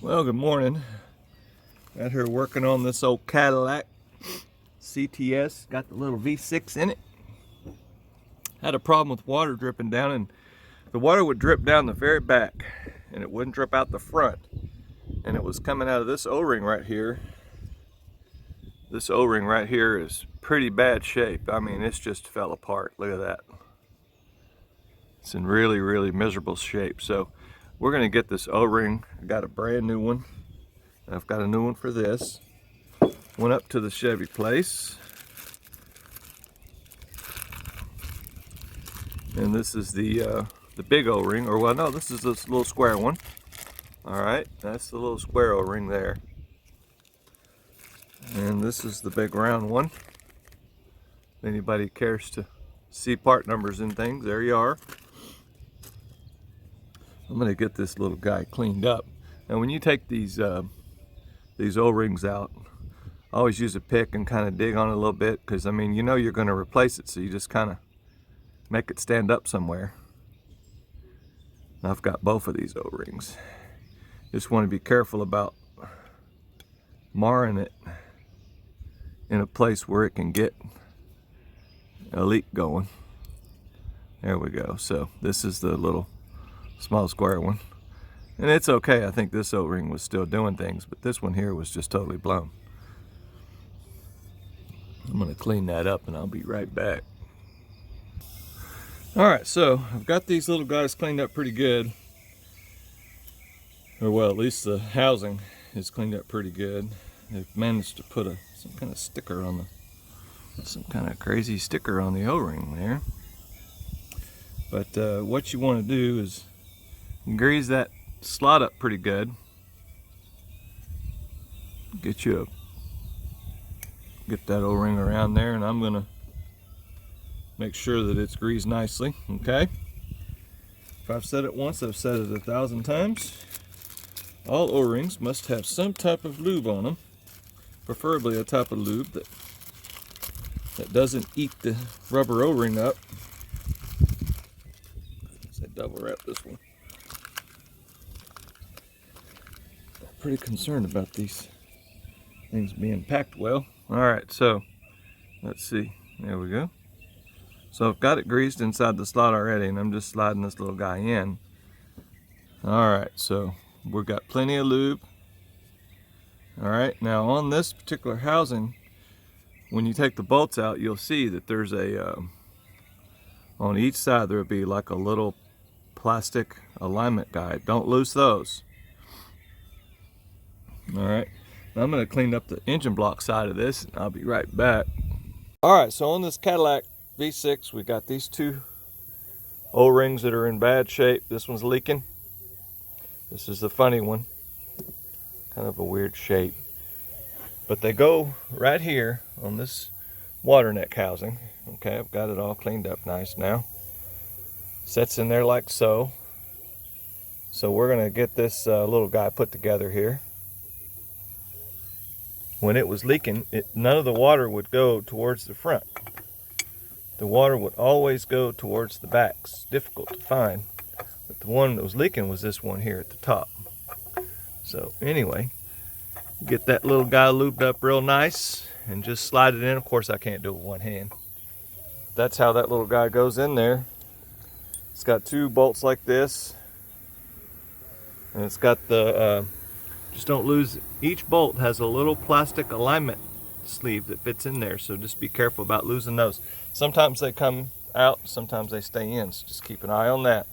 Well, good morning. Out here working on this old Cadillac CTS. Got the little V6 in it. Had a problem with water dripping down, and the water would drip down the very back and it wouldn't drip out the front. And it was coming out of this O-ring right here. This O-ring right here is pretty bad shape. I mean, it's just fell apart. Look at that. It's in really miserable shape. So we're gonna get this O-ring. I got a brand new one. I've got a new one for this. Went up to the Chevy place. And this is the big O-ring, or well, no, this is this little square one. All right, that's the little square O-ring there. And this is the big round one. If anybody cares to see part numbers and things, there you are. I'm gonna get this little guy cleaned up. Now, when you take these O-rings out, I always use a pick and kind of dig on it a little bit, because I mean, you know you're going to replace it, so you just kind of make it stand up somewhere. Now, I've got both of these O-rings. Just want to be careful about marring it in a place where it can get a leak going. There we go. So this is the little small square one. And it's okay. I think this O-ring was still doing things, but this one here was just totally blown. I'm going to clean that up and I'll be right back. Alright, so I've got these little guys cleaned up pretty good. Or well, at least the housing is cleaned up pretty good. They've managed to put some kind of sticker on some kind of crazy sticker on the O-ring there. But what you want to do is grease that slot up pretty good. Get that O-ring around there, and I'm gonna make sure that it's greased nicely. Okay, if I've said it once, I've said it 1,000 times. All O-rings must have some type of lube on them, preferably a type of lube that doesn't eat the rubber O-ring up. Let's double wrap this one. Pretty concerned about these things being packed well. Alright, so let's see. There we go. So I've got it greased inside the slot already, and I'm just sliding this little guy in. Alright, so we've got plenty of lube. Alright, now on this particular housing, when you take the bolts out, you'll see that there's on each side there'll be like a little plastic alignment guide. Don't lose those. Alright, now I'm going to clean up the engine block side of this, and I'll be right back. Alright, so on this Cadillac V6, we got these two O-rings that are in bad shape. This one's leaking. This is the funny one. Kind of a weird shape. But they go right here on this water neck housing. Okay, I've got it all cleaned up nice now. Sets in there like so. So we're going to get this little guy put together here. When it was leaking, none of the water would go towards the front. The water would always go towards the back. It's difficult to find, but the one that was leaking was this one here at the top. So anyway, get that little guy lubed up real nice and just slide it in. Of course, I can't do it with one hand. That's how that little guy goes in there. It's got two bolts like this, and it's got the just don't lose, each bolt has a little plastic alignment sleeve that fits in there, so just be careful about losing those. Sometimes they come out, sometimes they stay in, so just keep an eye on that.